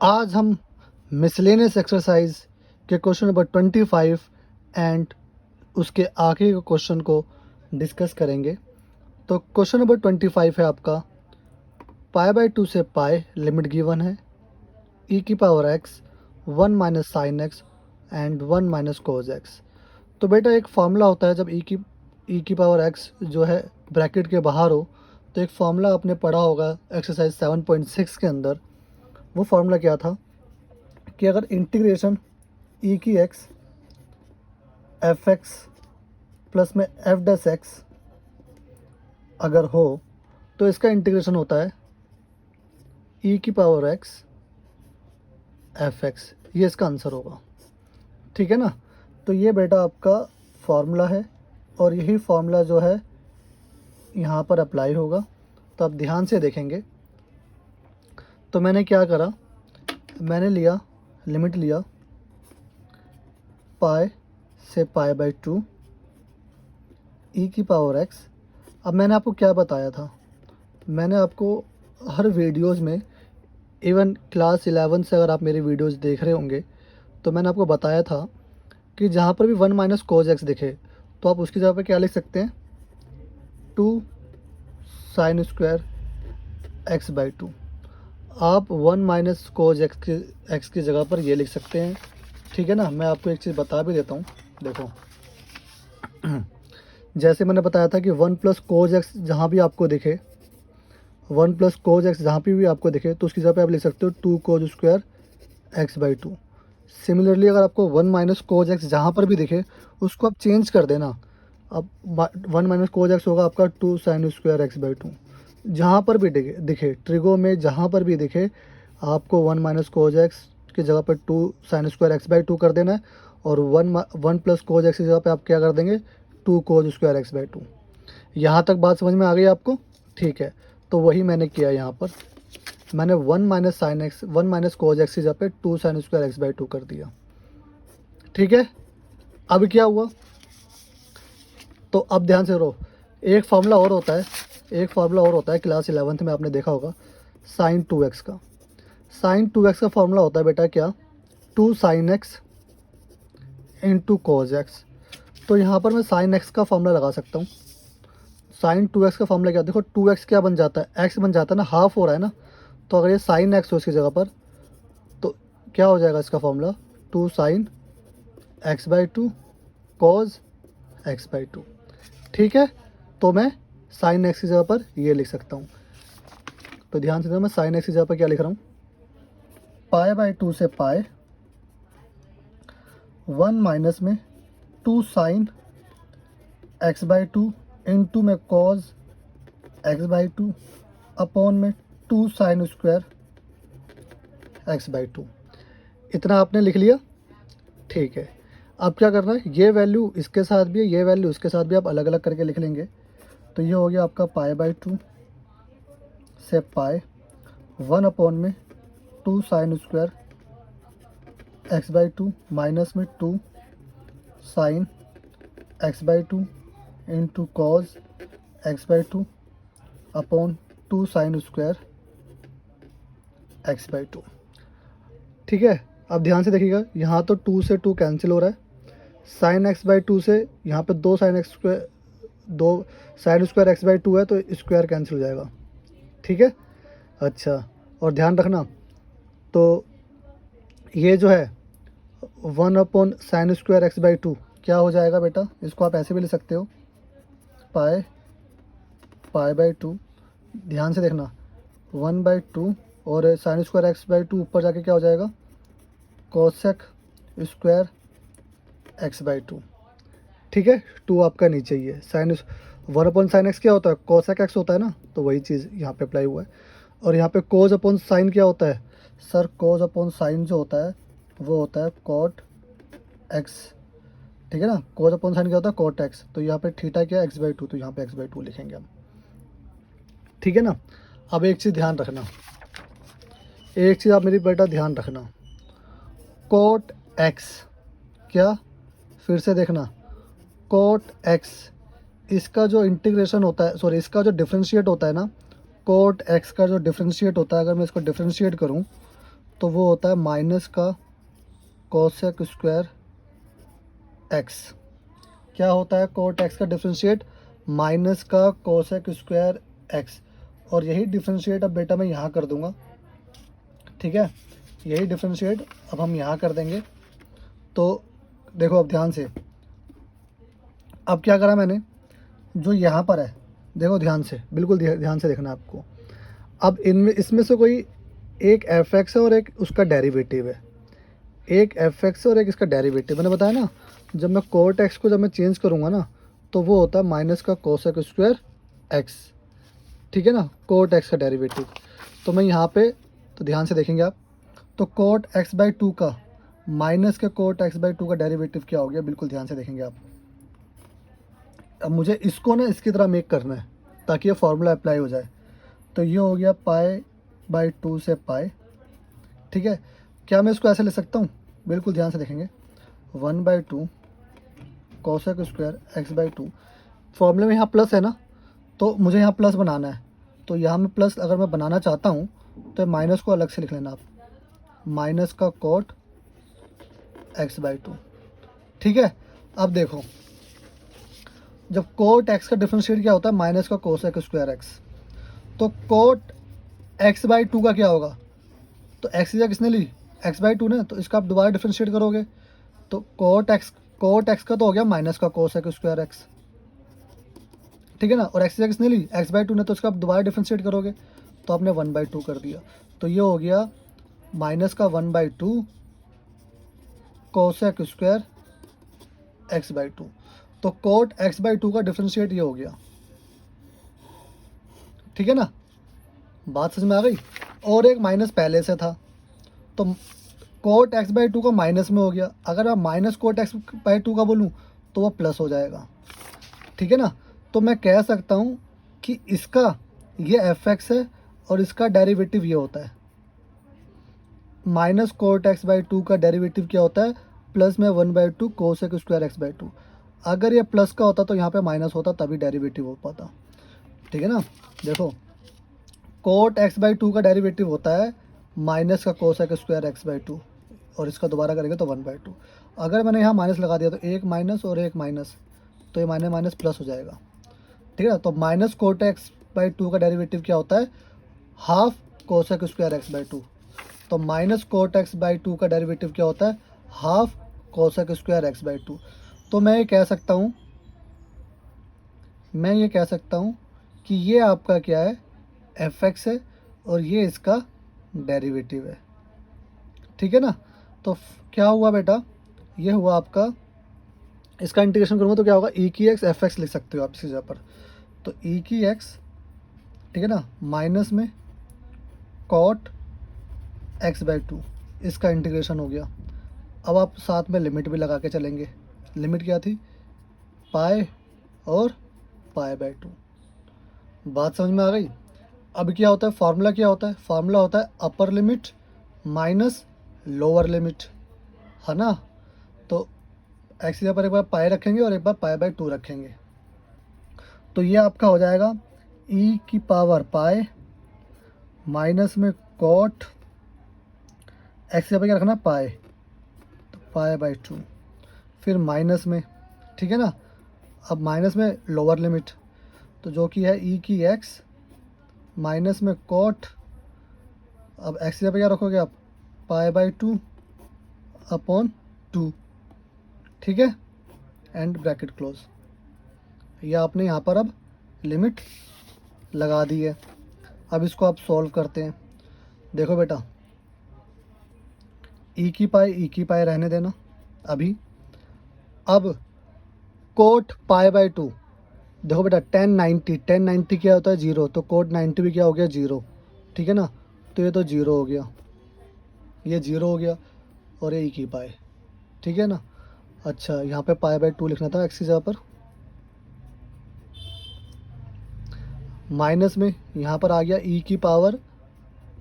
आज हम miscellaneous exercise के क्वेश्चन नंबर 25 एंड उसके आगे के क्वेश्चन को डिस्कस करेंगे। तो क्वेश्चन नंबर 25 है आपका, पाई बाई 2 से पाई लिमिट गिवन है, ई की power x 1 minus sine x and 1 minus cos x. तो बेटा एक फार्मूला होता है जब ई की पावर एक्स जो है ब्रैकेट के बाहर हो, तो एक फार्मूला आपने पढ़ा होगा एक्सरसाइज 7.6 के अंदर। वो फार्मूला क्या था कि अगर इंटीग्रेशन ई की एक्स एफ एक्स प्लस में एफ डस एक्स अगर हो तो इसका इंटीग्रेशन होता है ई की पावर एक्स एफ एक्स। ये इसका आंसर होगा, ठीक है ना। तो ये बेटा आपका फार्मूला है और यही फार्मूला जो है यहाँ पर अप्लाई होगा। तो आप ध्यान से देखेंगे। तो मैंने क्या करा, मैंने लिया लिमिट लिया पाई से पाई बाई 2 ई की पावर एक्स। अब मैंने आपको क्या बताया था, मैंने आपको हर वीडियोस में, इवन क्लास 11 से अगर आप मेरी वीडियोस देख रहे होंगे तो मैंने आपको बताया था कि जहाँ पर भी 1 माइनस कोज एक्स दिखे तो आप उसकी जगह पर क्या लिख सकते हैं, 2 साइन स्क्वायर एक्स बाई 2। आप 1 माइनस कोज एक्स की जगह पर ये लिख सकते हैं, ठीक है ना। मैं आपको एक चीज़ बता भी देता हूँ, देखो जैसे मैंने बताया था कि 1 प्लस कोज एक्स जहाँ भी आपको दिखे, 1 प्लस कोज एक्स जहाँ पे भी आपको दिखे तो उसकी जगह पे आप लिख सकते हो 2 कोज स्क्वायर एक्स बाई 2। सिमिलरली अगर आपको 1 माइनस कोज एक्स जहाँ पर भी दिखे उसको आप चेंज कर देना। अब 1 माइनस कोज एक्स होगा आपका 2 साइन स्क्वायर एक्स बाई 2। जहाँ पर भी दिखे ट्रिगो में, जहाँ पर भी दिखे आपको 1 माइनस कोज एक्स की जगह पर 2 साइन स्क्वायर एक्स बाई 2 कर देना है, और 1 प्लस कोज एक्स की जगह पे आप क्या कर देंगे, 2 कोज स्क्वायर एक्स बाई 2। यहाँ तक बात समझ में आ गई आपको, ठीक है। तो वही मैंने किया यहाँ पर, मैंने 1 minus sine x 1 minus cos x की जगह पे 2 साइन स्क्वायर एक्स बाई 2 कर दिया, ठीक है। अब क्या हुआ, तो अब ध्यान से रहो, एक फार्मूला और होता है, एक फार्मूला और होता है क्लास 11th में आपने देखा होगा, साइन 2x का। साइन 2x का फार्मूला होता है बेटा क्या, 2 sine x into cos x. तो यहाँ पर मैं साइन एक्स का फार्मूला लगा सकता हूँ। साइन 2x का फार्मूला क्या, देखो 2x क्या बन जाता है, x बन जाता है ना, हाफ हो रहा है ना। तो अगर ये साइन एक्स हो इसकी जगह पर तो क्या हो जाएगा इसका formula, 2 sine X by 2 cos X by 2, ठीक है। तो मैं साइन एक्स की जगह पर ये लिख सकता हूँ। तो ध्यान से देखो, मैं साइन एक्स की जगह पर क्या लिख रहा हूँ, पाई बाई 2 से पाई 1 माइनस में 2 साइन एक्स बाई 2 इंटू में कॉज एक्स बाई 2 अपॉन में 2 साइन स्क्वायर एक्स बाई 2। इतना आपने लिख लिया, ठीक है। अब क्या करना है, ये वैल्यू इसके साथ भी है, ये वैल्यू इसके साथ भी आप अलग अलग करके लिख लेंगे। तो ये हो गया आपका पाई बाई 2 से पाई 1 अपॉन में 2 sine square x by 2 minus में 2 sine X by 2 into cos x by 2 upon 2 sine square x by 2, ठीक है। अब ध्यान से देखिएगा, यहाँ तो 2 से 2 कैंसिल हो रहा है, साइन एक्स बाई 2 से यहाँ पे 2 sine x square 2 sine square x by 2 है तो स्क्वायर कैंसिल हो जाएगा, ठीक है। अच्छा, और ध्यान रखना, तो ये जो है 1 upon sine square x by 2 क्या हो जाएगा बेटा, इसको आप ऐसे भी ले सकते हो, पाई पाई बाई 2, ध्यान से देखना 1 बाई 2 और साइन स्क्वायर एक्स बाई 2 ऊपर जाके क्या हो जाएगा, कोसेक स्क्वायर एक्स बाई 2, ठीक है। 2 आपका नीचे ही है, साइन 1 अपॉन साइन एक्स क्या होता है, कोसेक एक्स होता है ना, तो वही चीज़ यहाँ पे अप्लाई हुआ है। और यहाँ पे कोज अपॉन साइन क्या होता है सर, कोज अपॉन साइन जो होता है वो होता है कॉट एक्स, ठीक है ना। कोज अपॉन साइन क्या होता है, कॉट एक्स। तो यहाँ पे थीटा क्या है, एक्स बाई 2, तो यहाँ पे एक्स बाई 2 लिखेंगे हम, ठीक है ना। अब एक चीज़ ध्यान रखना, एक चीज़ आप मेरी बेटा ध्यान रखना, कॉट एक्स क्या, फिर से देखना, कॉट एक्स इसका जो इंटीग्रेशन होता है, सॉरी इसका जो डिफ्रेंशिएट होता है ना, कॉट एक्स का जो डिफ्रेंशिएट होता है, अगर मैं इसको डिफ्रेंशिएट करूं तो वो होता है माइनस का कोसेक स्क्वायर एक्स। क्या होता है कोट एक्स का डिफ्रेंशिएट? माइनस का कोसेक स्क्वायर एक्स। और यही डिफ्रेंशिएट अब बेटा मैं यहाँ कर दूँगा, ठीक है, यही डिफ्रेंशिएट अब हम यहाँ कर देंगे। तो देखो अब ध्यान से, अब क्या करा मैंने, जो यहाँ पर है देखो ध्यान से, बिल्कुल ध्यान से देखना आपको। अब इनमें इसमें से कोई एक एफ एक्स है और एक उसका डेरिवेटिव है, एक एफ एक्स और एक इसका डेरिवेटिव। मैंने बताया ना, जब मैं कोट एक्स को जब मैं चेंज करूँगा ना, तो वो होता है माइनस का कोसेक स्क्वायर एक्स, ठीक है ना, कोट एक्स का डेरिवेटिव। तो मैं यहाँ पे, तो ध्यान से देखेंगे आप, तो कोट एक्स बाई टू का माइनस के कोट एक्स बाई टू का डेरिवेटिव क्या हो गया, बिल्कुल ध्यान से देखेंगे आप। अब मुझे इसको ना इसकी तरह मेक करना है ताकि ये फार्मूला अप्लाई हो जाए। तो ये हो गया पाई बाई टू से पाई, ठीक है। क्या मैं इसको ऐसे ले सकता हूँ? बिल्कुल ध्यान से देखेंगे, 1/2 cosec square x by to. फॉर्मूले में यहाँ प्लस है ना, तो मुझे यहाँ प्लस बनाना है। तो यहाँ में प्लस अगर मैं बनाना चाहता हूँ तो माइनस को अलग से लिख लेना आप, माइनस का कोट एक्स बाई टू, ठीक है। अब देखो, जब कोट एक्स का डिफरेंशिएट क्या होता है? माइनस का कोसेक स्क्वायर एक्स। तो कोट एक्स बाई टू का क्या होगा? तो एक्स की जगह किसने ली? एक्स बाई टू ने, तो इसका आप दोबारा डिफरेंशिएट करोगे तो कोट एक्स का तो हो गया माइनस का कोसेक स्क्वायर एक्स, ठीक है ना। और एक्स की जगह किसने ली? एक्स बाई टू ने, तो इसका आप दोबारा डिफरेंशिएट करोगे तो आपने 1/2 कर दिया। तो ये हो गया माइनस का 1/2 cosec square x by two. तो कोट एक्स बाई टू का डिफरेंशिएट ये हो गया, ठीक है ना। बात समझ में आ गई? और एक माइनस पहले से था, तो कोट एक्स बाई टू का माइनस में हो गया। अगर मैं minus cot x by two का बोलूँ तो वो प्लस हो जाएगा, ठीक है ना। तो मैं कह सकता हूँ कि इसका ये एफ एक्स है और इसका डेरिवेटिव ये होता है। Minus cot x by two का डेरिवेटिव क्या होता है? प्लस में 1/2 cosec square x by to. अगर ये प्लस का होता तो यहाँ पे माइनस होता, तभी डेरिवेटिव हो पाता, ठीक है ना। देखो, कोट एक्स बाई टू का डेरिवेटिव होता है माइनस का cosec square x by to, और इसका दोबारा करेंगे तो 1/2। अगर मैंने यहाँ माइनस लगा दिया तो एक माइनस और एक माइनस, तो ये माइनस माइनस प्लस हो जाएगा, ठीक है ना। तो minus cot x by two का डेरिवेटिव क्या होता है? Half cosec square x by two. तो minus cot x by two का डेरिवेटिव क्या होता है? Half cosec square x by two. तो मैं ये कह सकता हूँ कि ये आपका क्या है? एफ एक्स है और ये इसका डेरिवेटिव है, ठीक है ना। तो क्या हुआ बेटा? ये हुआ आपका, इसका इंटीग्रेशन करूँगा तो क्या होगा? ई की एक्स एफ एक्स लिख सकते हो आप इसी जगह पर। तो ई की एक्स, ठीक है ना, माइनस में कॉट एक्स बाई टू, इसका इंटीग्रेशन हो गया। अब आप साथ में लिमिट भी लगा के चलेंगे। लिमिट क्या थी? पाई और पाई बाई टू। बात समझ में आ गई? अब क्या होता है? फार्मूला क्या होता है? फार्मूला होता है upper limit minus lower limit, है ना। तो एक्स की जगह पर एक बार पाई रखेंगे और एक बार पाई बाई टू रखेंगे। तो ये आपका हो जाएगा ई की पावर पाई माइनस में कॉट एक्स की जगह पर क्या रखना? पाई, तो पाई बाई टू, फिर माइनस में, ठीक है ना। अब माइनस में लोअर लिमिट, तो जो कि है ई की एक्स माइनस में कॉट, अब एक्स की जगह पे क्या रखोगे आप? Pi by two upon two, ठीक है, एंड ब्रैकेट क्लोज। ये आपने यहाँ पर अब लिमिट लगा दी है। अब इसको आप सॉल्व करते हैं। देखो बेटा, ई की पाई रहने देना अभी। अब कोट पाई बाई टू, देखो बेटा 1090 क्या होता है? 0, तो कोट 90 भी क्या हो गया? 0, ठीक है ना। तो ये तो 0 हो गया, ये 0 हो गया, और ये ई की पाई, ठीक है ना। अच्छा, यहाँ पे पाई बाई टू लिखना था एक्स की जगह पर, माइनस में यहाँ पर आ गया ई की पावर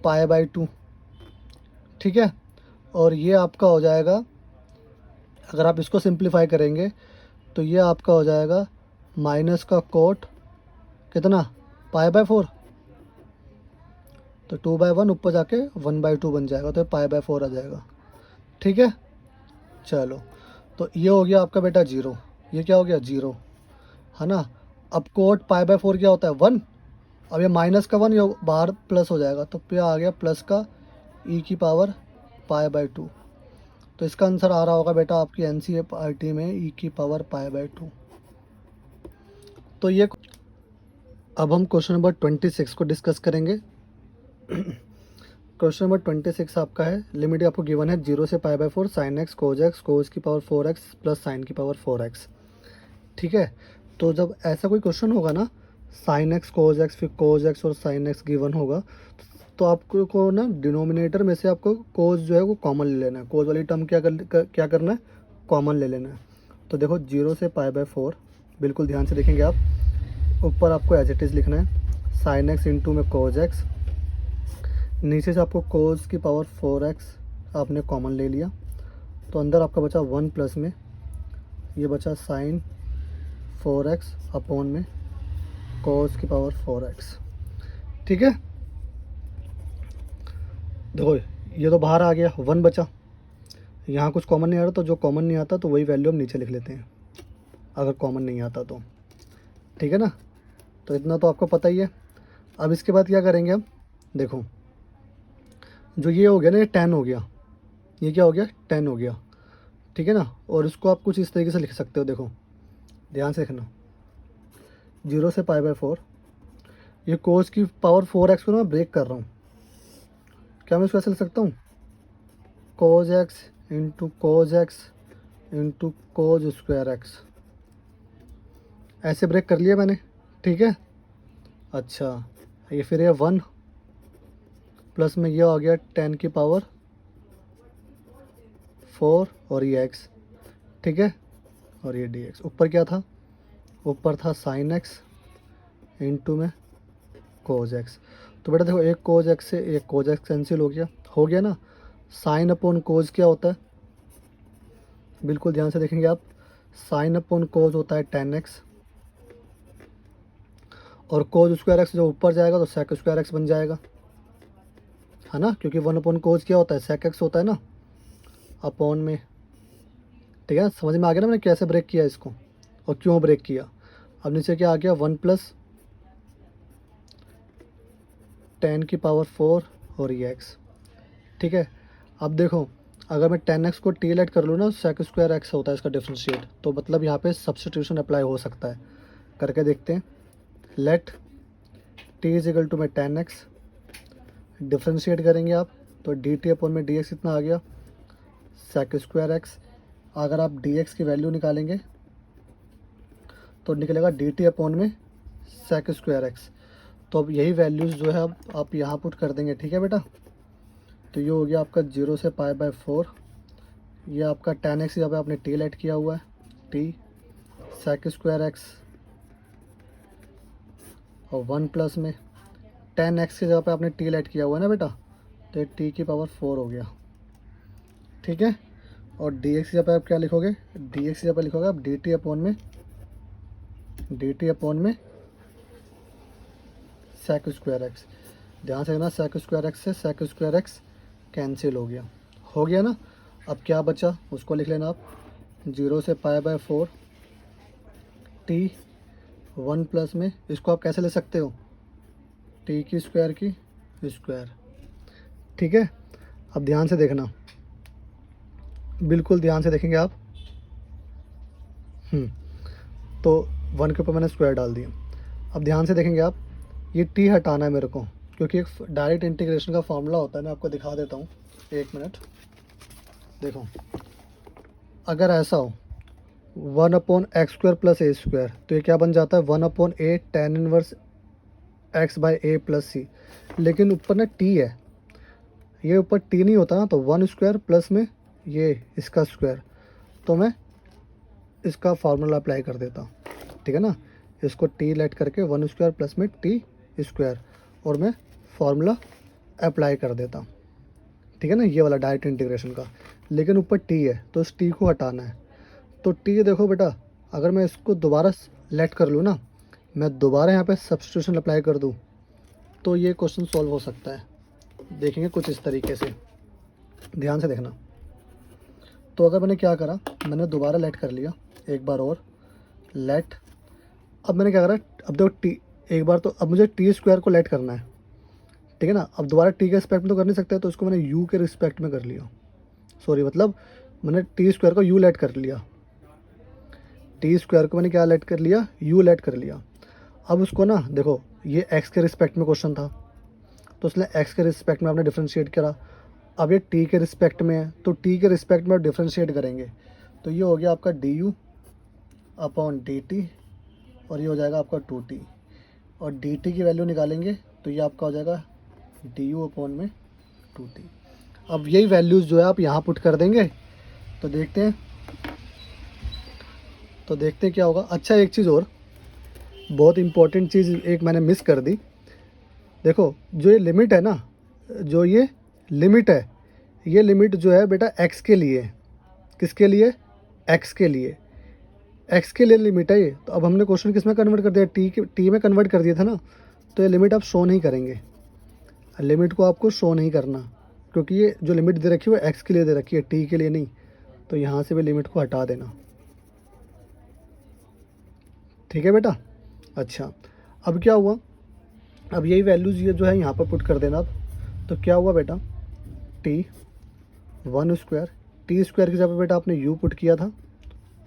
पाई बाई टू, ठीक है। और ये आपका हो जाएगा, अगर आप इसको सिंप्लीफाई करेंगे तो ये आपका हो जाएगा माइनस का कोट कितना? पाई बाई 4, तो 2/1 ऊपर जाके 1/2 बन जाएगा, तो π/4 आ जाएगा। ठीक है, चलो तो ये हो गया आपका बेटा 0, ये क्या हो गया 0, है ना। अब कोट π/4 क्या होता है 1, अब ये माइनस का 1 ये बाहर प्लस हो जाएगा, तो क्या आ गया प्लस का e⁻π/2। तो इसका आंसर आ रहा होगा बेटा आपकी NCERT में e⁻π/2। तो ये अब हम क्वेश्चन नंबर 26 को डिस्कस करेंगे। क्वेश्चन नंबर 26 आपका है, लिमिट आपको गिवन है 0 से π/4 sin x cos की पावर 4x प्लस साइन की पावर 4x। ठीक है, तो जब ऐसा कोई क्वेश्चन होगा ना, sin x cos x फिर cos x और sin x गिवन होगा, तो आपको को ना डिनोमिनेटर में से आपको cos जो है वो कॉमन ले लेना है। cos वाली टर्म क्या करना है, कॉमन ले लेना है। तो देखो 0 से π/4, बिल्कुल ध्यान से देखेंगे आप, ऊपर आपको एज इट इज़ लिखना है sin x इंटू में cos x, नीचे से आपको cos की पावर 4x आपने कॉमन ले लिया, तो अंदर आपका बचा 1 प्लस में ये बचा sin 4x अपॉन में cos की पावर 4x। ठीक है, देखो ये तो बाहर आ गया, 1 बचा, यहाँ कुछ कॉमन नहीं आ रहा, तो जो कॉमन नहीं आता तो वही वैल्यू हम नीचे लिख लेते हैं अगर कॉमन नहीं आता तो। ठीक है ना, तो इतना तो आपको पता ही है। अब इसके बाद क्या करेंगे हम, देखो जो ये हो गया ना, ये 10 हो गया, ये क्या हो गया 10 हो गया। ठीक है ना, और इसको आप कुछ इस तरीके से लिख सकते हो, देखो ध्यान से लिखना, 0 से π/4, ये cos की पावर 4x को ना मैं ब्रेक कर रहा हूँ, क्या मैं इसको ऐसे लिख सकता हूँ cos x into cos square x, ऐसे ब्रेक कर लिया मैंने। ठीक है, अच्छा ये फिर ये 1 प्लस में ये आ गया 10 की पावर 4 और ये x। ठीक है, और ये dx, ऊपर क्या था, ऊपर था sin x इंटू में cos x। तो बेटा देखो एक cos x से एक cos x कैंसिल हो गया ना। साइन अपॉन cos क्या होता है, बिल्कुल ध्यान से देखेंगे आप, साइन अपॉन cos होता है 10x, और cos स्क्वायर x जो ऊपर जाएगा तो sec स्क्वायर x बन जाएगा, है ना, क्योंकि 1 अपॉन cos क्या होता है sec x होता है ना, अपॉन में। ठीक है, समझ में आ गया ना मैंने कैसे ब्रेक किया इसको और क्यों ब्रेक किया। अब नीचे क्या आ गया 1 प्लस 10 की पावर 4 और ये x। ठीक है, अब देखो अगर मैं 10x को t लेट कर लूँ ना, sec स्क्वायर x होता है इसका डिफ्रेंशिएट, तो मतलब यहाँ पे सब्सटीट्यूशन अप्लाई हो सकता है, करके देखते हैं। Let t is equal to में 10x, डिफ्रेंशिएट करेंगे आप तो dt अपॉन में dx इतना आ गया sec स्क्वायर x। अगर आप dx की वैल्यू निकालेंगे तो निकलेगा dt अपॉन में sec स्क्वायर x। तो अब यही वैल्यूज़ जो है अब आप यहाँ पुट कर देंगे। ठीक है बेटा, तो ये हो गया आपका 0 से π/4, ये आपका 10x यहाँ पे आपने t लेट किया हुआ है, t sec स्क्वायर x, और 1 प्लस में 10x की जगह पे आपने t लेट किया हुआ है ना बेटा, तो ये t की पावर 4 हो गया। ठीक है, और dx की जगह पे आप क्या लिखोगे, dx की जगह पे लिखोगे आप dt अपॉन में sec स्क्वायर x। ध्यान से ना, sec स्क्वायर x से sec स्क्वायर x कैंसिल हो गया ना। अब क्या बचा उसको लिख लेना आप, 0 से π/4 t 1 प्लस में, इसको आप कैसे ले सकते हो, t की स्क्वायर। ठीक है, अब ध्यान से देखना, बिल्कुल ध्यान से देखेंगे आप। तो 1 के ऊपर मैंने स्क्वायर डाल दिया। अब ध्यान से देखेंगे आप, ये t हटाना है मेरे को, क्योंकि एक डायरेक्ट इंटीग्रेशन का फॉर्मूला होता है, मैं आपको दिखा देता हूँ, एक मिनट। देखो अगर ऐसा हो 1 upon x square plus a square, तो ये क्या बन जाता है 1 upon a tan inverse x by a plus c. लेकिन ऊपर ना t है, ये ऊपर t नहीं होता ना, तो 1 स्क्वायर प्लस में ये इसका स्क्वायर, तो मैं इसका फार्मूला अप्लाई कर देता हूँ। ठीक है ना, इसको t लेट करके 1 स्क्वायर प्लस में t स्क्वायर, और मैं फार्मूला अप्लाई कर देता हूँ। ठीक है ना, ये वाला डायरेक्ट इंटीग्रेशन का। लेकिन ऊपर t है तो इस t को हटाना है, तो t देखो बेटा, अगर मैं इसको दोबारा लेट कर लूँ ना, मैं दोबारा यहाँ पे सब्स्टिट्यूशन अप्लाई कर दूँ, तो ये क्वेश्चन सॉल्व हो सकता है। देखेंगे कुछ इस तरीके से, ध्यान से देखना। तो अगर मैंने क्या करा, मैंने दोबारा लेट कर लिया एक बार और लेट। अब मैंने क्या करा, अब देखो टी एक बार, तो अब मुझे टी स्क्वायर को लेट करना है, ठीक है ना। अब दोबारा टी के रिस्पेक्ट में तो कर नहीं सकते, तो इसको मैंने यू के रिस्पेक्ट में कर लिया। सॉरी, मतलब मैंने टी स्क्वायर को यू लेट कर लिया, टी स्क्वायर को मैंने क्या लेट कर लिया, यू लेट कर लिया। अब उसको ना देखो, ये एक्स के रिस्पेक्ट में क्वेश्चन था, तो उसने एक्स के रिस्पेक्ट में आपने डिफ्रेंशिएट करा। अब ये टी के रिस्पेक्ट में है, तो टी के रिस्पेक्ट में आप डिफ्रेंशिएट करेंगे, तो ये हो गया आपका D you upon D T, और ये हो जाएगा आपका 2t, और डी टी की वैल्यू निकालेंगे तो ये आपका हो जाएगा डी यू अपॉन में 2t। अब यही वैल्यूज़ जो है आप यहाँ पुट कर देंगे, तो देखते हैं क्या होगा। अच्छा, एक चीज़ और, बहुत इंपॉर्टेंट चीज़ एक मैंने मिस कर दी। देखो जो ये लिमिट है ना, जो ये लिमिट है, ये लिमिट जो है बेटा एक्स के लिए है। किसके लिए? एक्स के लिए, एक्स के लिए लिमिट है ये। तो अब हमने क्वेश्चन किस में कन्वर्ट कर दिया, टी में कन्वर्ट कर दिया था ना, तो ये लिमिट आप शो नहीं करेंगे, लिमिट को आपको शो नहीं करना, क्योंकि ये जो लिमिट दे रखी है वो एक्स के लिए दे रखी है, टी के लिए नहीं। तो यहाँ से भी लिमिट को हटा देना, ठीक है बेटा। अच्छा, अब क्या हुआ, अब यही वैल्यूज़ ये जो है यहाँ पर पुट कर देना। अब तो क्या हुआ बेटा, टी 1 स्क्वायर, टी स्क्वायर की जगह बेटा आपने यू पुट किया था,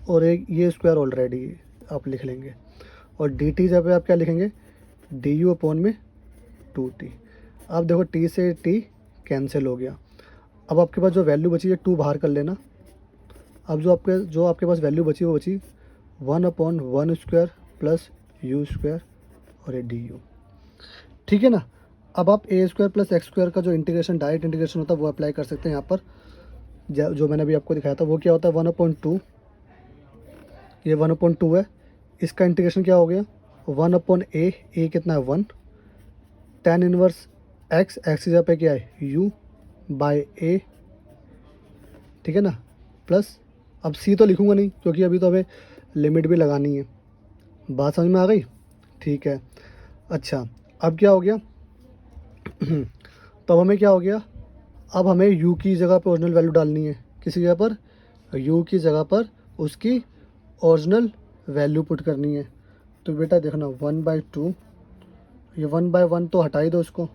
और एक ये स्क्वायर ऑलरेडी आप लिख लेंगे, और डी टी जगह आप क्या लिखेंगे, डी यू अपॉन में 2t। अब देखो टी से टी कैंसिल हो गया। अब आपके पास जो वैल्यू बची है 2 बाहर कर लेना। अब जो आपके पास वैल्यू बची वो बची 1/1 स्क्वायर प्लस यू स्क्वायर और ये डी यू, ठीक है ना। अब आप ए स्क्वायर प्लस एक्स स्क्वायर का जो इंटीग्रेशन, डायरेक्ट इंटीग्रेशन होता है वो अप्लाई कर सकते हैं यहाँ पर। जो मैंने अभी आपको दिखाया था वो क्या होता है, 1/2, ये 1/2 है, इसका इंटीग्रेशन क्या हो गया, 1/a, ए कितना है 1, tan इनवर्स एक्स, एक्स की जगह पे क्या है u बाय ए, ठीक है ना, प्लस अब c तो लिखूंगा नहीं क्योंकि अभी तो हमें लिमिट भी लगानी है। बात समझ में आ गई, ठीक है। अच्छा, अब क्या हो गया तो अब हमें क्या हो गया, अब हमें u की जगह पर ओरिजिनल वैल्यू डालनी है, किसी जगह पर, u की जगह पर उसकी ओरिजिनल वैल्यू पुट करनी है। तो बेटा देखना 1/2, ये 1/1 तो हटा ही दो इसको,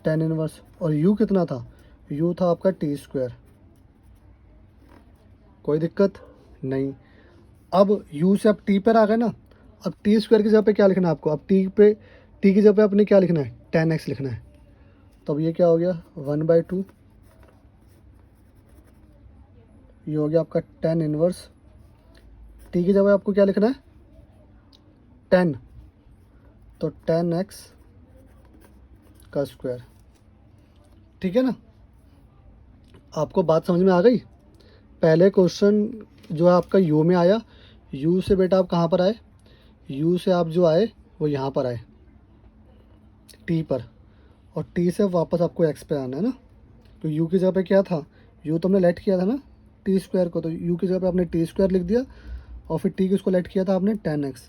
tan इनवर्स, और u कितना था, u था आपका टी स्क्वायर, कोई दिक्कत नहीं। अब u से अब t पर आ गए ना, अब टी स्क्वायर की जगह पे क्या लिखना है आपको, अब t की जगह पे आपने क्या लिखना है, tan x लिखना है। तो अब ये क्या हो गया 1/2, ये हो गया आपका tan इनवर्स, t की जगह आपको क्या लिखना है 10, तो tan x का स्क्वायर, ठीक है ना। आपको बात समझ में आ गई। पहले क्वेश्चन जो है आपका यू में आया, यू से बेटा आप कहाँ पर आए, यू से आप जो आए वो यहाँ पर आए टी पर, और टी से वापस आपको एक्स पे आना है ना। तो यू की जगह पे क्या था, यू तो हमने लेट किया था ना टी स्क्वायर को, तो यू की जगह पे आपने टी स्क्वायर लिख दिया, और फिर टी किसको लेट किया था आपने tan x।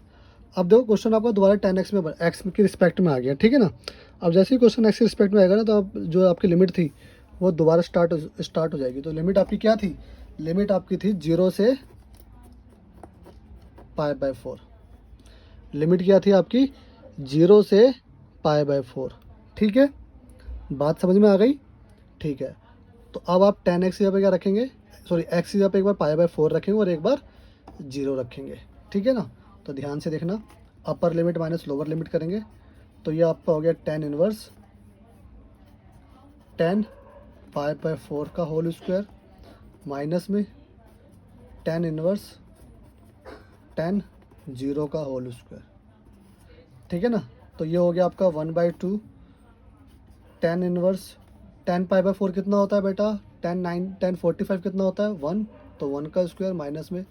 अब देखो क्वेश्चन आपका दोबारा tan x में, एक्स के रिस्पेक्ट में आ गया, ठीक है ना। अब जैसे ही क्वेश्चन एक्स के रिस्पेक्ट में आएगा ना, तो अब जो आपकी लिमिट थी वो दोबारा स्टार्ट हो जाएगी। तो लिमिट आपकी क्या थी, लिमिट आपकी थी 0 से π/4, लिमिट क्या थी आपकी 0 से π/4, ठीक है। बात समझ में आ गई, ठीक है। तो अब आप tan x की जगह पे क्या रखेंगे, सॉरी x की जगह पे एक बार π/4 रखेंगे और एक बार 0 रखेंगे, ठीक है ना। तो ध्यान से देखना, upper limit minus lower limit करेंगे, तो ये आपका हो गया tan इनवर्स tan π/4 का होल स्क्वायर माइनस में tan इनवर्स tan 0 का होल स्क्वायर, ठीक है ना। तो ये हो गया आपका 1/2 tan इनवर्स tan π/4 कितना होता है बेटा, tan 45 कितना होता है 1, तो 1 का स्क्वायर माइनस में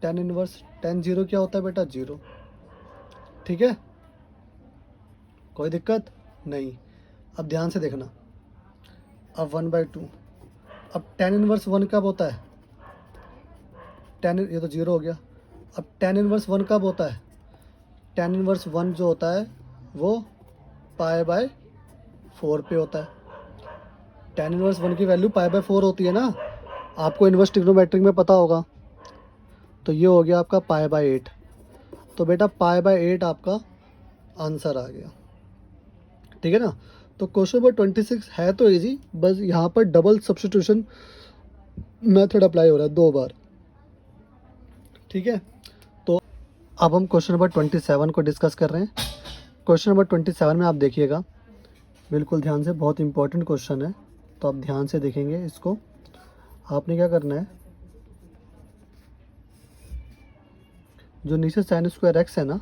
tan इनवर्स tan 0 क्या होता है बेटा 0, ठीक है, कोई दिक्कत नहीं। अब ध्यान से देखना, अब 1/2, अब tan इनवर्स 1 कब होता है, ये तो 0 हो गया। अब tan इनवर्स 1 कब होता है, tan इनवर्स 1 जो होता है वो π/4 पे होता है, tan इनवर्स 1 की वैल्यू पाई बाय 4 होती है ना, आपको इनवर्स ट्रिग्नोमेट्रिक में पता होगा। तो ये हो गया आपका पाई बाय 8। तो बेटा पाई बाय 8 आपका आंसर आ गया, ठीक है ना। तो क्वेश्चन नंबर 26 है तो इजी, बस यहाँ पर डबल सब्स्टिट्यूशन मेथड अप्लाई हो रहा है 2 बार, ठीक है। तो अब हम क्वेश्चन नंबर 27 को डिस्कस कर रहे हैं। क्वेश्चन नंबर 27 में आप देखिएगा बिल्कुल ध्यान से, बहुत इंपॉर्टेंट क्वेश्चन है, तो आप ध्यान से देखेंगे इसको। आपने क्या करना है, जो नीचे साइन स्क्वायर एक्स है ना,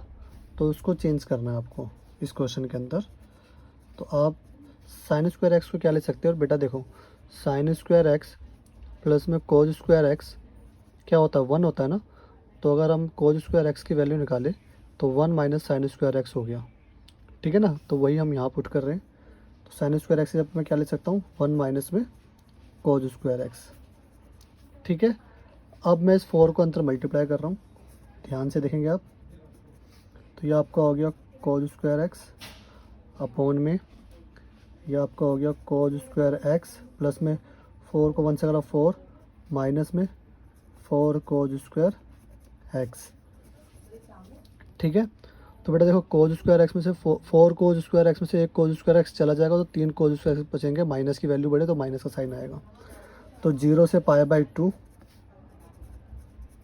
तो उसको चेंज करना है आपको इस क्वेश्चन के अंदर। तो आप साइन स्क्वायर एक्स को क्या ले सकते हो बेटा, देखो साइन स्क्वायर एक्स प्लस में कोज स्क्वायर एक्स क्या होता है, 1 होता है ना। तो अगर हम कोज स्क्वायर एक्स की वैल्यू निकालें तो 1 माइनस साइन स्क्वायर एक्स हो गया, ठीक है ना। तो वही हम यहाँ पुट कर रहे हैं। तो साइन स्क्वायर एक्स जब मैं क्या ले सकता हूँ, 1 माइनस में कोज स्क्वायर एक्स, ठीक है। अब मैं इस 4 को अंदर मल्टीप्लाई कर रहा हूँ, ध्यान से देखेंगे आप। तो ये आपका हो गया कोज स्क्वायर एक्स अपॉन में ये आपका हो गया कोज स्क्वायर एक्स प्लस में 4 को 1 से करा 4 माइनस में 4 कोज स्क्वायर एक्स, ठीक है। तो बेटा देखो कोज स्क्वायर एक्स में से 4 कोज स्क्वायर एक्स में से एक कोज स्क्वायर एक्स चला जाएगा, तो 3 कोज स्क्वायर एक्स बचेंगे। माइनस की वैल्यू बढ़े तो माइनस का साइन आएगा। तो 0 से pi by 2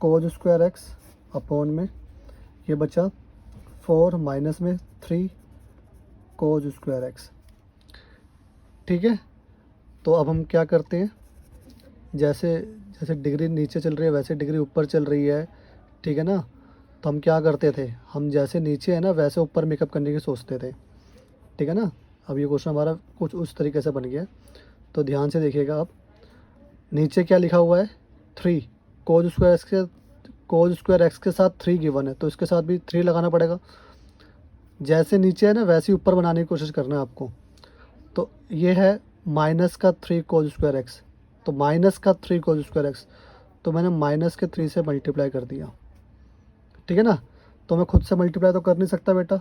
cause square x upon में ये बचा 4 माइनस में 3 कोज स्क्वायर एक्स, ठीक है। तो अब हम क्या करते हैं, जैसे जैसे डिग्री नीचे चल रही है वैसे डिग्री ऊपर चल रही है, ठीक है ना। तो हम क्या करते थे, हम जैसे नीचे है ना वैसे ऊपर मेकअप करने की सोचते थे, ठीक है ना। अब ये क्वेश्चन हमारा कुछ उस तरीके से बन गया। तो ध्यान से देखिएगा आप, नीचे क्या लिखा हुआ है 3, कोज स्क्वायर एक्स के साथ 3 गिवन है, तो इसके साथ भी 3 लगाना पड़ेगा। जैसे नीचे है ना वैसे ही ऊपर बनाने की कोशिश करना है आपको। तो ये है माइनस का 3 कोज स्क्वायर एक्स, तो माइनस का 3 कोज स्क्वायर एक्स, तो मैंने माइनस के 3 से मल्टीप्लाई कर दिया, ठीक है ना। तो मैं खुद से मल्टीप्लाई तो कर नहीं सकता बेटा,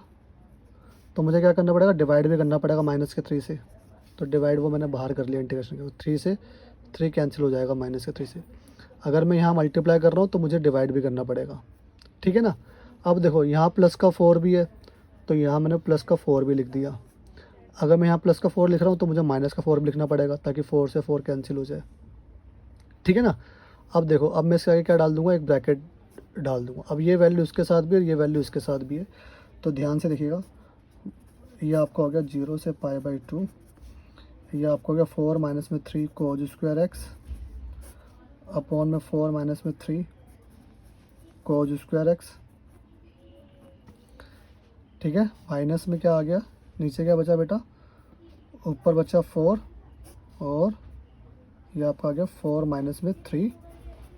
तो मुझे क्या करना पड़ेगा, डिवाइड भी करना पड़ेगा माइनस के 3 से। तो डिवाइड वो मैंने बाहर कर लिया इंटीग्रेशन के, 3 से 3 कैंसिल हो जाएगा माइनस के 3 से। अगर मैं यहाँ मल्टीप्लाई कर रहा हूँ तो मुझे डिवाइड भी करना पड़ेगा, ठीक है ना। अब देखो यहाँ प्लस का 4 भी है, तो यहाँ मैंने प्लस का 4 भी लिख दिया। अगर मैं यहाँ प्लस का 4 लिख रहा हूँ तो मुझे माइनस का 4 भी लिखना पड़ेगा, ताकि 4 से 4 कैंसिल हो जाए, ठीक है ना। अब देखो, अब मैं इसके आगे क्या डाल दूंगा, एक ब्रैकेट डाल दूंगा। अब ये वैल्यू इसके साथ भी और ये वैल्यू इसके साथ भी है। तो ध्यान से देखिएगा, ये आपका हो गया 0 से पाई बाई 2, ये आपको हो गया 4 माइनस में 3 कोज स्क्वायर एक्स अपॉन में 4 माइनस में 3 कोज स्क्वायर एक्स, ठीक है। माइनस में क्या आ गया, नीचे क्या बचा बेटा, ऊपर बचा 4 और ये आपका आ गया 4 माइनस में 3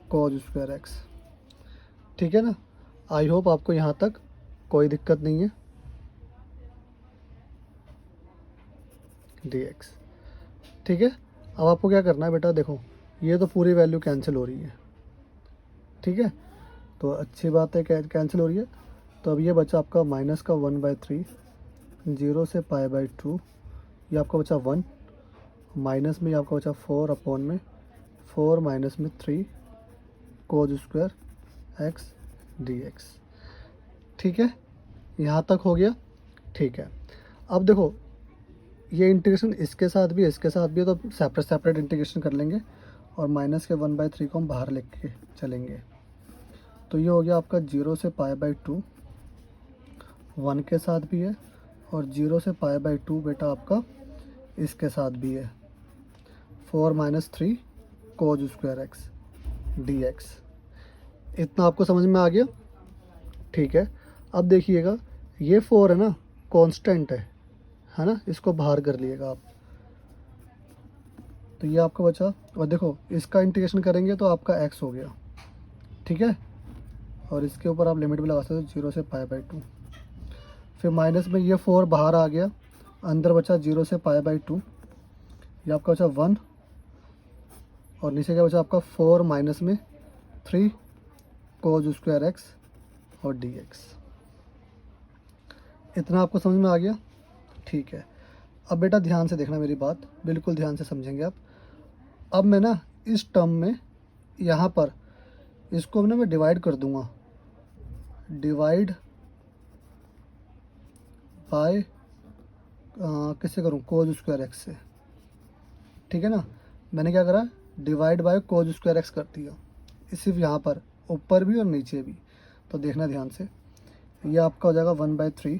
कोज स्क्वायर एक्स, ठीक है ना। आई होप आपको यहाँ तक कोई दिक्कत नहीं है। dx, ठीक है। अब आपको क्या करना है बेटा, देखो ये तो पूरी वैल्यू कैंसिल हो रही है, ठीक है। तो अच्छी बात है, कैंसिल हो रही है। तो अब ये बचा आपका माइनस का 1/3, 0 से पाई बाई 2, ये आपका बचा 1, माइनस में ये आपका बचा 4 अपॉन में 4 माइनस में 3 कोज स्क्वायर एक्स dx, ठीक है। यहाँ तक हो गया, ठीक है। अब देखो ये इंटीग्रेशन इसके साथ भी है इसके साथ भी है, तो सेपरेट सेपरेट इंटीग्रेशन कर लेंगे और माइनस के 1/3 को हम बाहर लेके चलेंगे। तो ये हो गया आपका 0 से पाई बाई 2, 1 के साथ भी है, और 0 से पाई बाई 2 बेटा आपका इसके साथ भी है, 4 minus 3 cos square x dx। इतना आपको समझ में आ गया, ठीक है। अब देखिएगा ये 4 है ना, कांस्टेंट है ना, इसको बाहर कर लिएगा आप। तो ये आपका बचा, और देखो इसका इंटीग्रेशन करेंगे तो आपका x हो गया, ठीक है। और इसके ऊपर आप लिमिट भी लगा सकते हो 0 से पाई बाई 2। फिर माइनस में ये 4 बाहर आ गया, अंदर बचा 0 से पाई बाई 2, ये आपका बचा 1, और नीचे क्या बचा आपका 4 माइनस में 3 कोज स्क्वायर एक्स और dx। इतना आपको समझ में आ गया, ठीक है। अब बेटा ध्यान से देखना मेरी बात, बिल्कुल ध्यान से समझेंगे आप। अब मैं ना इस टर्म में यहाँ पर इसको ना मैं डिवाइड कर दूँगा, डिवाइड बाय किससे करूँ, कोज स्क्वायर एक्स से, ठीक है ना। मैंने क्या करा, divide by cause square x कर दिया, सिर्फ यहाँ पर, ऊपर भी और नीचे भी। तो देखना ध्यान से, ये आपका हो जाएगा 1/3,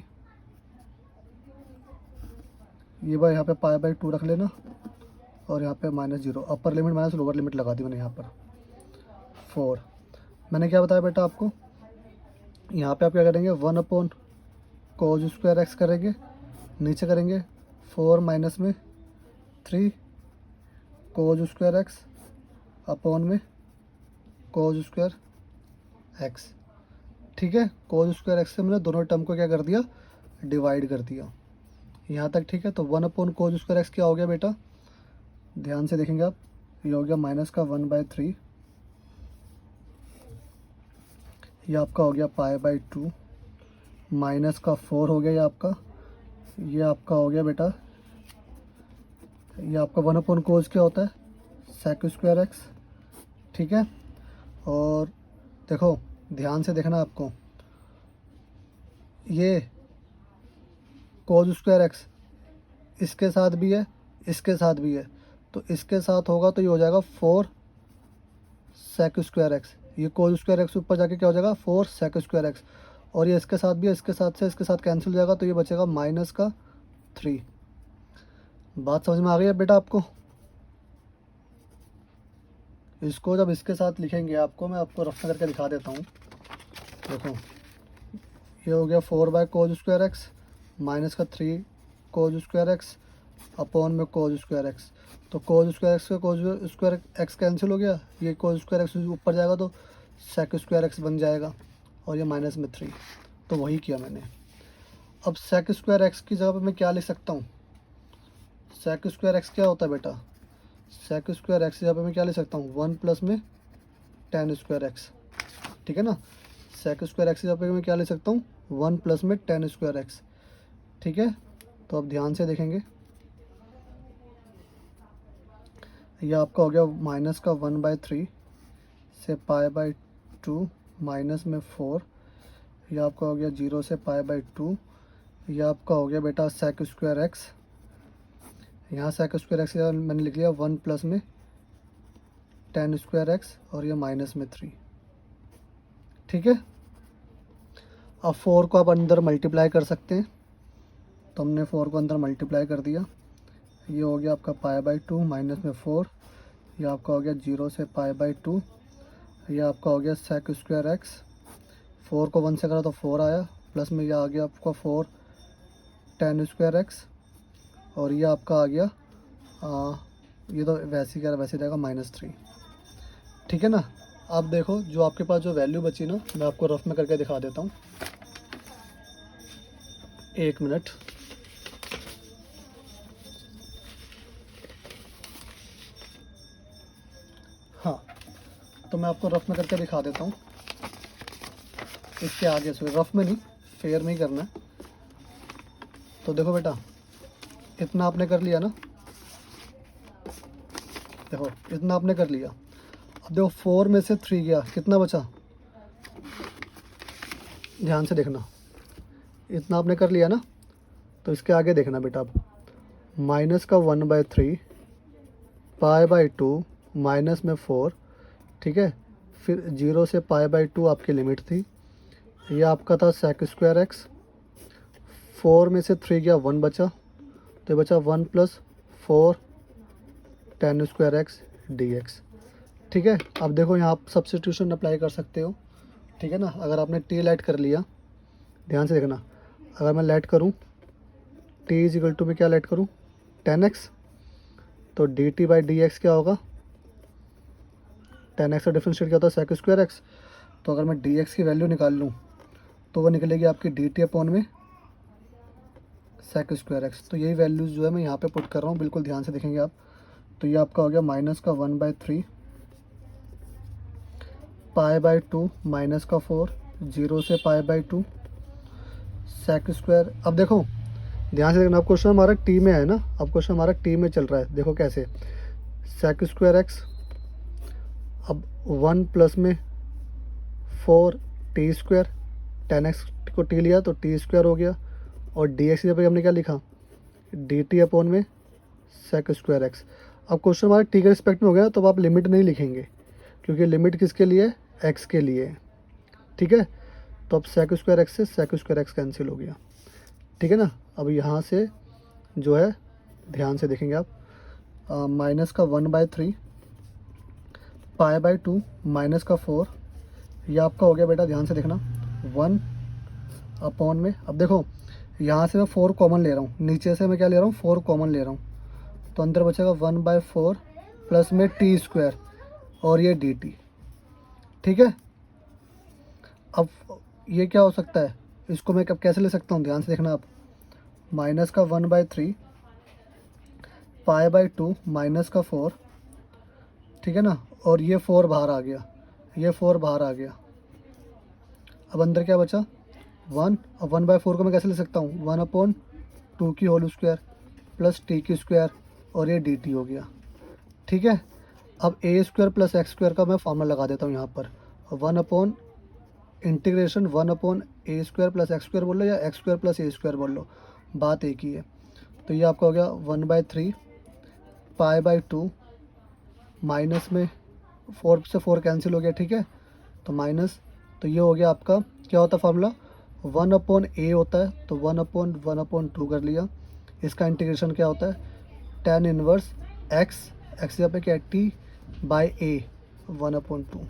ये बार यहाँ पे पाई/2 रख लेना, और यहाँ पे -0, upper limit minus lower limit लगा दी मैंने यहाँ पर 4। मैंने क्या बताया बेटा आपको, यहाँ पे आप क्या करेंगे, 1/कोज स्क्वायर एक्स करेंगे, नीचे करेंगे 4 माइनस में 3 कोज स्क्वायर एक्स अपॉन में कोज स्क्वायर एक्स, ठीक है। कोज स्क्वायर एक्स से मैंने दोनों टर्म को क्या कर दिया, डिवाइड कर दिया, यहाँ तक ठीक है। तो 1/कोज स्क्वायर एक्स क्या हो गया बेटा, ध्यान से देखेंगे आप, ये हो गया -1/3, ये आपका हो गया पाई/2, -4 हो गया ये आपका, ये आपका हो गया बेटा, ये आपका 1/कोज क्या होता है, सेक स्क्वायर एक्स, ठीक है। और देखो ध्यान से देखना आपको, ये कोज स्क्वायर एक्स इसके साथ भी है, इसके साथ भी है, तो इसके साथ होगा तो ये हो जाएगा 4 सेक स्क्वायर एक्स, ये कोज स्क्वायर एक्स ऊपर जाके क्या हो जाएगा 4 सेक स्क्वायर एक्स, और ये इसके साथ भी है, इसके साथ से इसके साथ कैंसिल हो जाएगा, तो ये बचेगा -3। बात समझ में आ गई है बेटा आपको। इसको जब इसके साथ लिखेंगे आपको, मैं आपको रफ करके दिखा देता हूँ। देखो ये हो गया 4/कोज square x -3 cos square x upon में कोज स्क्वायर एक्स। तो कोज स्क्वायर एक्स का कोज स्क्वायर एक्स कैंसिल हो गया, ये कोज स्क्वायर एक्स ऊपर जाएगा तो सेक स्क्वायर एक्स बन जाएगा, और ये -3। तो वही किया मैंने। अब सेक स्क्वायर एक्स की जगह पर मैं क्या लिख सकता हूँ, सेक स्क्वायर एक्स क्या होता है बेटा, सेक स्क्वायर एक्स की जगह पर मैं क्या लिख सकता हूँ, 1 प्लस में tan स्क्वायर एक्स, ठीक है ना। सेक स्क्वायर एक्स की जगह पर मैं क्या लिख सकता हूँ, 1 प्लस में tan स्क्वायर एक्स, ठीक है। तो अब ध्यान से देखेंगे, यह आपका हो गया -1/3 से पाई/2 माइनस में 4, यह आपका हो गया 0 से पाई/2, यह आपका हो गया बेटा सेक स्क्वायर एक्स, यहाँ सेक स्क्वायर एक्स मैंने लिख लिया 1 प्लस में tan स्क्वायर एक्स, और ये -3, ठीक है। अब 4 को आप अंदर मल्टीप्लाई कर सकते हैं, तो हमने 4 को अंदर मल्टीप्लाई कर दिया, ये हो गया आपका पाई/2 माइनस में 4, ये आपका हो गया 0 से पाई/2, ये आपका हो गया सेक स्क्वायर एक्स, 4 को 1 से करा तो 4 आया, प्लस में ये आ गया आपका 4 tan स्क्वायर एक्स, और ये आपका आ गया ये तो वैसे ही कह रहा वैसे रहेगा -3, ठीक है ना। अब देखो जो आपके पास जो वैल्यू बची ना, मैं आपको रफ में करके दिखा देता हूँ, 1 मिनट। हाँ, तो मैं आपको रफ में करके दिखा देता हूँ, इसके आगे से रफ में नहीं, फेयर में ही करना है। तो देखो बेटा, इतना आपने कर लिया ना, देखो इतना आपने कर लिया। अब देखो 4 में से 3 गया, कितना बचा, ध्यान से देखना, इतना आपने कर लिया ना। तो इसके आगे देखना बेटा, अब -1/3 पाई/2 माइनस में 4, ठीक है। फिर 0 से पाई/2 आपकी लिमिट थी, ये आपका था सेक स्क्वायर एक्स, 4 में से 3 गया, 1 बचा, तो ये बचा 1 + 4 tan स्क्वायर एक्स dx, ठीक है। अब देखो यहाँ आप सब्स्टिट्यूशन अप्लाई कर सकते हो, ठीक है ना। अगर आपने t लेट कर लिया, ध्यान से देखना, अगर मैं लेट करूँ t = में क्या लेट करूँ, tan x, तो dt/dx क्या होगा, tan x का डिफरेंशिएट क्या होता है, सेक स्क्वायर एक्स। तो अगर मैं dx की वैल्यू निकाल लूँ तो वो निकलेगी आपकी dt अपॉन में सेक स्क्वायर एक्स। तो यही वैल्यूज़ जो है मैं यहाँ पे पुट कर रहा हूँ, बिल्कुल ध्यान से देखेंगे आप। तो ये आपका हो गया -1/3 पाई/2 -4, 0 से पाई/2 सेक स्क्वायर। अब देखो ध्यान से देखना, अब क्वेश्चन हमारा टी में है ना, अब क्वेश्चन हमारा टी में चल रहा है। देखो कैसे, सेक स्क्वायर एक्स, अब 1 प्लस में 4 टी स्क्वायर, 10x को टी लिया तो टी स्क्वायर हो गया, और डी एक्स की जगह हमने क्या लिखा, डी टी अपॉन में सेक स्क्वायर एक्स। अब क्वेश्चन हमारा टी के रिस्पेक्ट में हो गया, तो अब आप लिमिट नहीं लिखेंगे, क्योंकि लिमिट किसके लिए है, एक्स के लिए है। ठीक है, तो अब सेक स्क्वायर एक्स से सेक स्क्वायर एक्स कैंसिल हो गया। ठीक है ना। अब यहाँ से जो है ध्यान से देखेंगे आप, माइनस का 1/3 पाई बाई 2 माइनस का 4, ये आपका हो गया बेटा, ध्यान से देखना, 1 अपॉन में, अब देखो यहाँ से मैं 4 कॉमन ले रहा हूँ, नीचे से मैं क्या ले रहा हूँ, 4 कॉमन ले रहा हूँ, तो अंदर बचेगा 1/4 प्लस में टी स्क्वायर और ये डी टी। ठीक है, अब ये क्या हो सकता है, इसको मैं कब कैसे ले सकता हूँ, ध्यान से देखना आप, माइनस का 1/3 पाई बाई 2 माइनस का 4, ठीक है ना, और ये 4 बाहर आ गया, ये 4 बाहर आ गया, अब अंदर क्या बचा 1, अब 1/4 को मैं कैसे ले सकता हूँ, 1/2 की होल स्क्वायर प्लस टी की स्क्वायर और ये डी टी हो गया। ठीक है, अब ए स्क्वायर प्लस एक्स स्क्वायर का मैं फॉर्मूला लगा देता हूँ यहाँ पर, 1/इंटीग्रेशन 1/ए स्क्वायर प्लस एक्स स्क्वायर बोल लो या x square plus a square बोल लो, बात एक ही है। तो ये आपका हो गया 1/3 पाई बाई 2 माइनस में 4 से 4 कैंसिल हो गया। ठीक है, तो माइनस, तो ये हो गया आपका क्या होता है फार्मूला, 1/ए होता है, तो 1/1/2 कर लिया। इसका इंटीग्रेशन क्या होता है, tan इनवर्स एक्स, एक्स यहाँ पे क्या है टी बाई ए 1/2।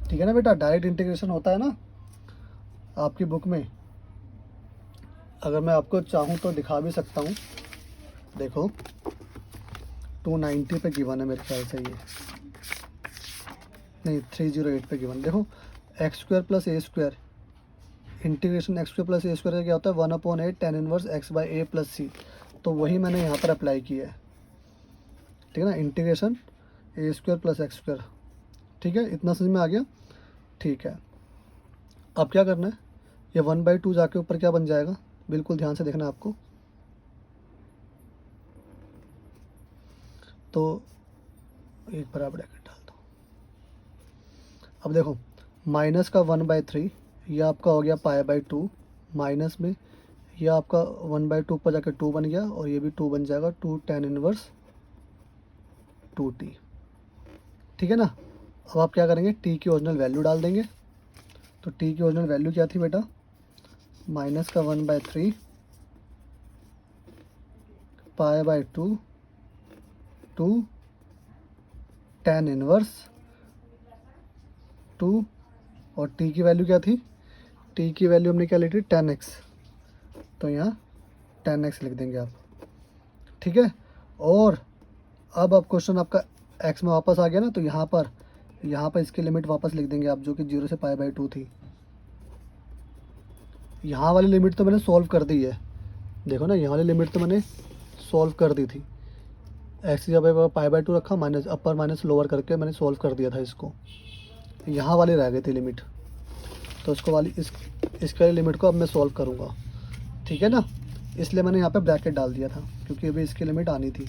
ठीक है ना बेटा, डायरेक्ट इंटीग्रेशन होता है ना आपकी बुक में, अगर मैं आपको चाहूँ तो दिखा भी सकता हूँ। देखो 290 पे गिवन है मेरे ख्याल से, ये नहीं 308 पे गिवन। देखो x square plus a square, integration x square plus a square का क्या होता है, 1/8 tan inverse x by a plus c, तो वही मैंने यहाँ पर अप्लाई किया है। ठीक है ना, इंटीग्रेशन ए स्क्वायर प्लस एक्स स्क्वायर। ठीक है, इतना समझ में आ गया। ठीक है, अब क्या करना है, ये 1/2 जाके ऊपर क्या बन जाएगा, बिल्कुल ध्यान से देखना है आपको, तो एक बराबर ब्रैकेट डाल दो। अब देखो माइनस का 1/3, यह आपका हो गया पाई बाई 2, माइनस में यह आपका 1/2 पर जाकर 2 बन गया, और ये भी 2 बन जाएगा, 2 tan इनवर्स 2t। ठीक है ना, अब आप क्या करेंगे, t की ओरिजिनल वैल्यू डाल देंगे। तो t की ओरिजिनल वैल्यू क्या थी बेटा, माइनस का 1/3 पाई बाई 2 2 tan इनवर्स 2, और t की वैल्यू क्या थी, t की वैल्यू हमने क्या ली थी, tan x, तो यहाँ tan x लिख देंगे आप। ठीक है, और अब क्वेश्चन आपका x में वापस आ गया ना, तो यहाँ पर इसकी लिमिट वापस लिख देंगे आप, जो कि 0 से पाई बाई 2 थी। यहाँ वाली लिमिट तो मैंने सॉल्व कर दी है, देखो ना, यहाँ वाली लिमिट तो मैंने सॉल्व कर दी थी, एक्स की जगह पाई बाई 2 रखा, माइनस अपर माइनस लोअर करके मैंने सॉल्व कर दिया था इसको। यहाँ वाली रह गई थी लिमिट, तो इसको वाली इसके वाली लिमिट को अब मैं सॉल्व करूँगा। ठीक है ना, इसलिए मैंने यहाँ पे ब्रैकेट डाल दिया था, क्योंकि अभी इसकी लिमिट आनी थी।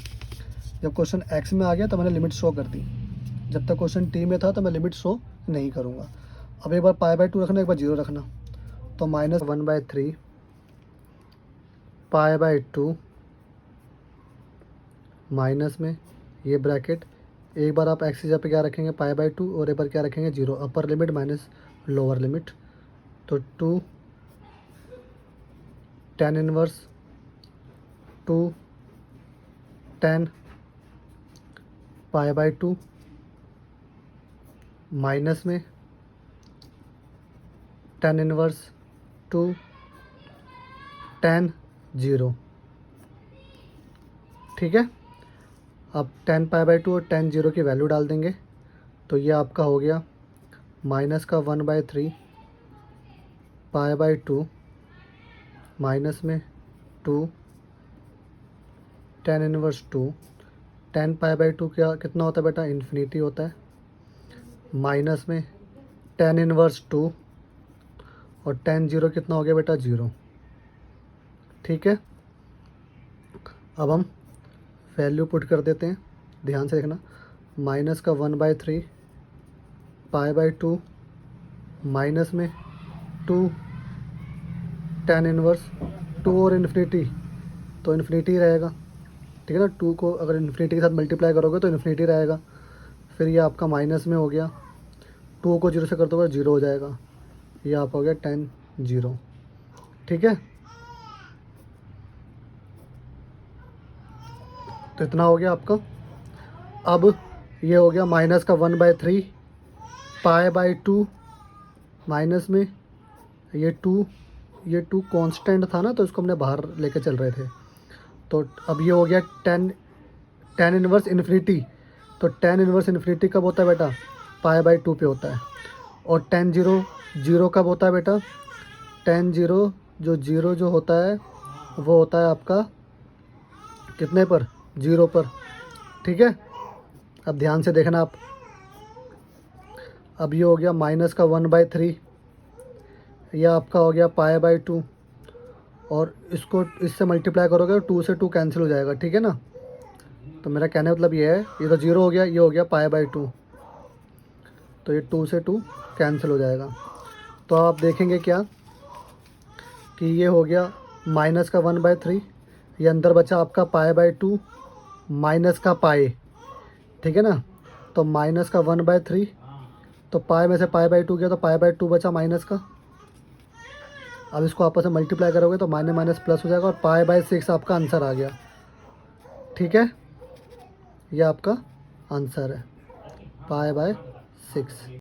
जब क्वेश्चन एक्स में आ गया तो मैंने लिमिट शो कर दी, जब तक क्वेश्चन टी में था तो मैं लिमिट शो नहीं करूँगा। अब एक बार पाई बाई 2 रखना, एक बार 0 रखना, तो माइनस 1/3 पाई बाई 2 माइनस में ये ब्रैकेट, एक बार आप एक्स की जगह पे क्या रखेंगे, पाई बाई 2, और एक बार क्या रखेंगे 0, upper limit minus lower limit, तो 2 tan inverse 2 tan pi by 2 minus में tan इनवर्स 2 tan 0। ठीक है, अब tan पाई बाई 2 और tan 0 की वैल्यू डाल देंगे, तो ये आपका हो गया माइनस का 1/3 पाई बाई 2 माइनस में 2 tan inverse 2, tan pi by 2 क्या कितना होता है बेटा, इन्फिनिटी होता है, माइनस में tan इनवर्स 2, और tan 0 कितना हो गया बेटा, 0। ठीक है, अब हम वैल्यू पुट कर देते हैं, ध्यान से देखना। माइनस का 1/3 पाई बाई 2 माइनस में 2 tan इनवर्स 2 और इन्फिनिटी, तो इन्फिनिटी रहेगा, ठीक है ना। 2 को अगर इन्फिनिटी के साथ मल्टीप्लाई करोगे तो इन्फिनिटी रहेगा। फिर ये आपका माइनस में हो गया, 2 को 0 से कर दोगे 0 हो जाएगा, ये आपका हो गया tan 0, ठीक है। तो इतना हो गया आपका। अब ये हो गया माइनस का 1/3 पाई बाई 2 माइनस में ये 2 कांस्टेंट था ना, तो इसको हमने बाहर लेके चल रहे थे। तो अब ये हो गया tan इनवर्स इन्फिनिटी। तो tan इनवर्स इन्फिनिटी कब होता है बेटा? पाई बाई 2 पे होता है। और tan 0 कब होता है बेटा? tan 0 जो होता है वो होता है आपका कितने पर? 0 पर, ठीक है। अब ध्यान से देखना आप। अब ये हो गया माइनस का 1/3, यह आपका हो गया पाई बाई 2, और इसको इससे मल्टीप्लाई करोगे तो 2 से 2 कैंसिल हो जाएगा, ठीक है ना। तो मेरा कहने का मतलब ये है, ये तो 0 हो गया, ये हो गया पाई बाई 2, तो ये 2 से 2 कैंसिल हो जाएगा। तो आप देखेंगे क्या कि ये हो गया माइनस का 1/3, ये अंदर बचा आपका पाई बाई 2 माइनस का पाई, ठीक है ना। तो माइनस का 1/3, तो पाई में से पाई बाई 2 गया तो पाई बाई 2 बचा माइनस का। अब इसको आपस में मल्टीप्लाई करोगे तो माइनस माइनस प्लस हो जाएगा, और पाई बाई 6 आपका आंसर आ गया, ठीक है। ये आपका आंसर है, पाई बाय 6।